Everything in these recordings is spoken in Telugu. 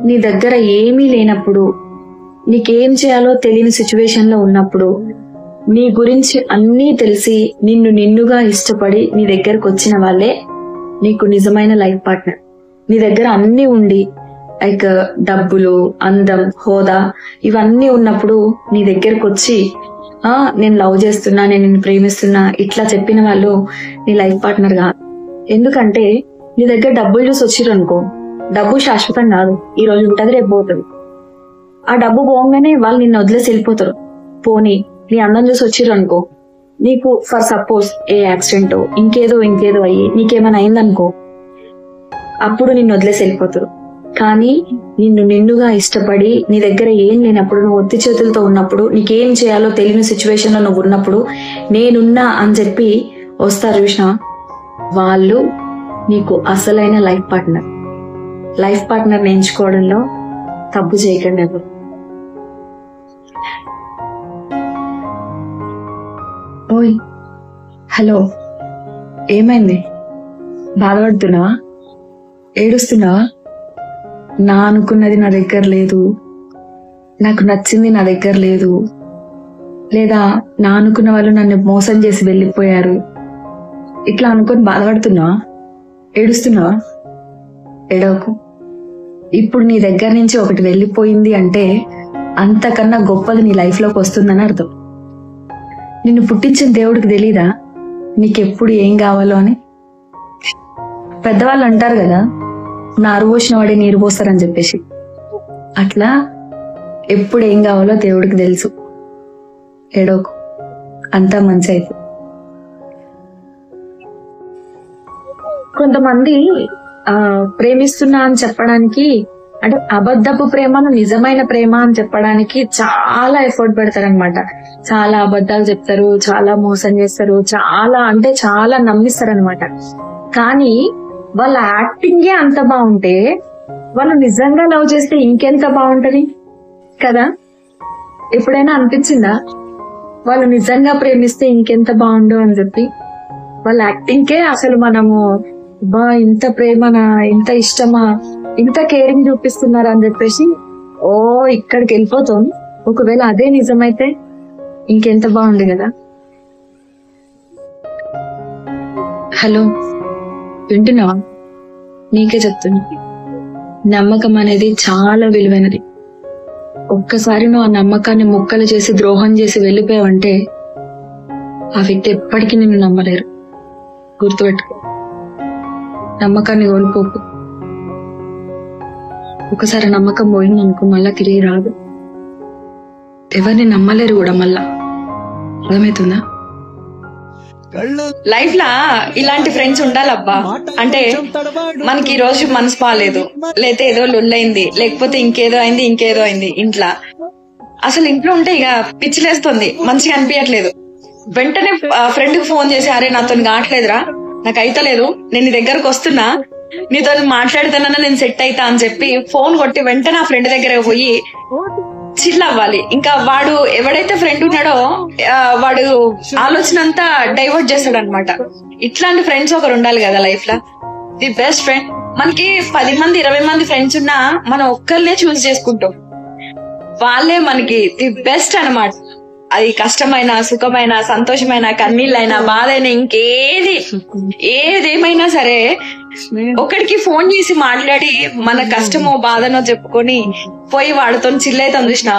నీ దగ్గర ఏమీ లేనప్పుడు, నీకేం చేయాలో తెలియని సిచ్యువేషన్ లో ఉన్నప్పుడు, నీ గురించి అన్నీ తెలిసి నిన్నుగా ఇష్టపడి నీ దగ్గరకు వచ్చిన వాళ్ళే నీకు నిజమైన లైఫ్ పార్ట్నర్. నీ దగ్గర అన్నీ ఉండి లైక్ డబ్బులు, అందం, హోదా ఇవన్నీ ఉన్నప్పుడు నీ దగ్గరకు వచ్చి నేను లవ్ చేస్తున్నా, నేను నిన్ను ప్రేమిస్తున్నా ఇట్లా చెప్పిన వాళ్ళు నీ లైఫ్ పార్ట్నర్ కాదు. ఎందుకంటే నీ దగ్గర డబ్బులు చూసి వచ్చిర్రు అనుకో, డబ్బు శాశ్వతం కాదు, ఈ రోజు ఉంటది రేపు పోతుంది. ఆ డబ్బు పోగానే వాళ్ళు నిన్ను వదిలేసి వెళ్ళిపోతారు. పోనీ నీ అందం చూసి వచ్చిర్రు అనుకో, నీకు ఫర్ సపోజ్ ఏ యాక్సిడెంట్ ఇంకేదో అయ్యి నీకేమైనా అయిందనుకో, అప్పుడు నిన్ను వదిలేసి వెళ్ళిపోతారు. కానీ నిన్నుగా ఇష్టపడి నీ దగ్గర ఏం లేనప్పుడు, నువ్వు ఒత్తి చేతులతో ఉన్నప్పుడు, నీకేం చేయాలో తెలియని సిచ్యువేషన్ లో నువ్వు ఉన్నప్పుడు నేనున్నా అని చెప్పి వస్తారు చూసినా, వాళ్ళు నీకు అసలైన లైఫ్ పార్ట్నర్. లైఫ్ పార్ట్నర్ ఎంచుకోవడంలో తప్పు చేయకండి ఎవరు. ఓయ్ హలో, ఏమైంది? బాధపడుతున్నావా? ఏడుస్తున్నావా? నా అనుకున్నది నా దగ్గర లేదు, నాకు నచ్చింది నా దగ్గర లేదు, లేదా నా అనుకున్న వాళ్ళు నన్ను మోసం చేసి వెళ్ళిపోయారు, ఇట్లా అనుకొని బాధపడుతున్నావా? ఏడుస్తున్నావా? ఏడవకు. ఇప్పుడు నీ దగ్గర నుంచి ఒకటి వెళ్ళిపోయింది అంటే అంతకన్నా గొప్పది నీ లైఫ్ లోకి వస్తుందని అర్థం. నిన్ను పుట్టించిన దేవుడికి తెలీదా నీకెప్పుడు ఏం కావాలో అని? పెద్దవాళ్ళు అంటారు కదా, నారు పోసిన వాడే నీరు పోస్తారని చెప్పేసి, అట్లా ఎప్పుడు ఏం కావాలో దేవుడికి తెలుసు. ఏడోకు, అంతా మంచి అయితే. కొంతమంది ప్రేమిస్తున్నా అని చెప్పడానికి, అంటే అబద్ధపు ప్రేమను నిజమైన ప్రేమ అని చెప్పడానికి చాలా ఎఫర్ట్ పెడతారనమాట. చాలా అబద్ధాలు చెప్తారు, చాలా మోసం చేస్తారు, చాలా అంటే చాలా నమ్మిస్తారనమాట. కానీ వాళ్ళ యాక్టింగే అంత బాగుంటే వాళ్ళు నిజంగా లవ్ చేస్తే ఇంకెంత బాగుంటది కదా? ఎప్పుడైనా అనిపించిందా వాళ్ళు నిజంగా ప్రేమిస్తే ఇంకెంత బాగుండు అని చెప్పి? వాళ్ళ యాక్టింగ్కే అసలు మనము ఇంత ప్రేమనా, ఇంత ఇష్టమా, ఇంత కేరింగ్ చూపిస్తున్నారు అని చెప్పేసి ఇక్కడికి వెళ్ళిపోతాం. ఒకవేళ అదే నిజమైతే ఇంకెంత బాగుంది కదా. హలో, వింటున్నావా? నీకే చెప్తున్నా, నమ్మకం అనేది చాలా విలువైనది. ఒక్కసారి నువ్వు ఆ నమ్మకాన్ని ముక్కలు చేసి ద్రోహం చేసి వెళ్ళిపోయావంటే ఆ వ్యక్తి ఎప్పటికీ నిన్ను నమ్మలేరు. గుర్తుపెట్టుకో, నమ్మకాన్ని కోల్పోకు. ఒకసారి నమ్మకం పోయింది అనుకో, మళ్ళా తిరిగి రాదు. ఎవరిని నమ్మలేరు కూడా మళ్ళా. అర్థమవుతుందా? లైఫ్ లా ఇలాంటి ఫ్రెండ్స్ ఉండాలబ్బా. అంటే మనకి ఈ రోజు మనసు బాగాలేదు, లేకపోతే ఏదో లొల్లైంది, లేకపోతే ఇంకేదో అయింది ఇంట్లో. అసలు ఇంట్లో ఉంటే ఇక పిచ్చిలేస్తుంది, మంచిగా అనిపించట్లేదు. వెంటనే ఫ్రెండ్ కి ఫోన్ చేసి, అరే నాతో కావట్లేదురా, నాకు అయితలేదు, నేను నీ దగ్గరకు వస్తున్నా, నీతో మాట్లాడుతానన్నా నేను సెట్ అయితా అని చెప్పి ఫోన్ కొట్టి వెంటనే ఆ ఫ్రెండ్ దగ్గర పోయి చిల్ అవ్వాలి. ఇంకా వాడు ఎవడైతే ఫ్రెండ్ ఉన్నాడో వాడు ఆలోచన అంతా డైవర్ట్ చేస్తాడు అనమాట. ఇట్లాంటి ఫ్రెండ్స్ ఒకరు ఉండాలి కదా లైఫ్ లో. The best friend. మనకి 10 మంది 20 మంది ఫ్రెండ్స్ ఉన్నా మనం ఒక్కరినే చూస్ చేసుకుంటాం, వాళ్ళే మనకి ది బెస్ట్ అన్నమాట. అది కష్టమైన, సుఖమైన, సంతోషమైన, కన్నీళ్ళైనా, బాధ అయినా, ఏదేమైనా సరే ఒకడికి ఫోన్ చేసి మాట్లాడి మన కష్టమో బాధనో చెప్పుకొని పోయి వాడితో చిల్లైతాం చూసినా,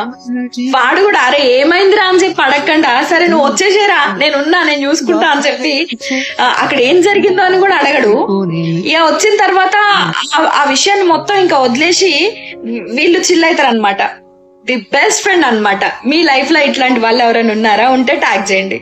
వాడు కూడా అరే ఏమైందిరా అని చెప్పి అడగకుండా, సరే నువ్వు వచ్చేసేరా, నేనున్నా, నేను చూసుకుంటా అని చెప్పి అక్కడ ఏం జరిగిందో అని కూడా అడగడు. ఇక వచ్చిన తర్వాత ఆ విషయాన్ని మొత్తం ఇంకా వదిలేసి వీళ్ళు చిల్లైతారు అనమాట. ది బెస్ట్ ఫ్రెండ్ అన్నమాట. మీ లైఫ్ లో ఇట్లాంటి వాళ్ళు ఎవరైనా ఉన్నారా? ఉంటే ట్యాగ్ చేయండి.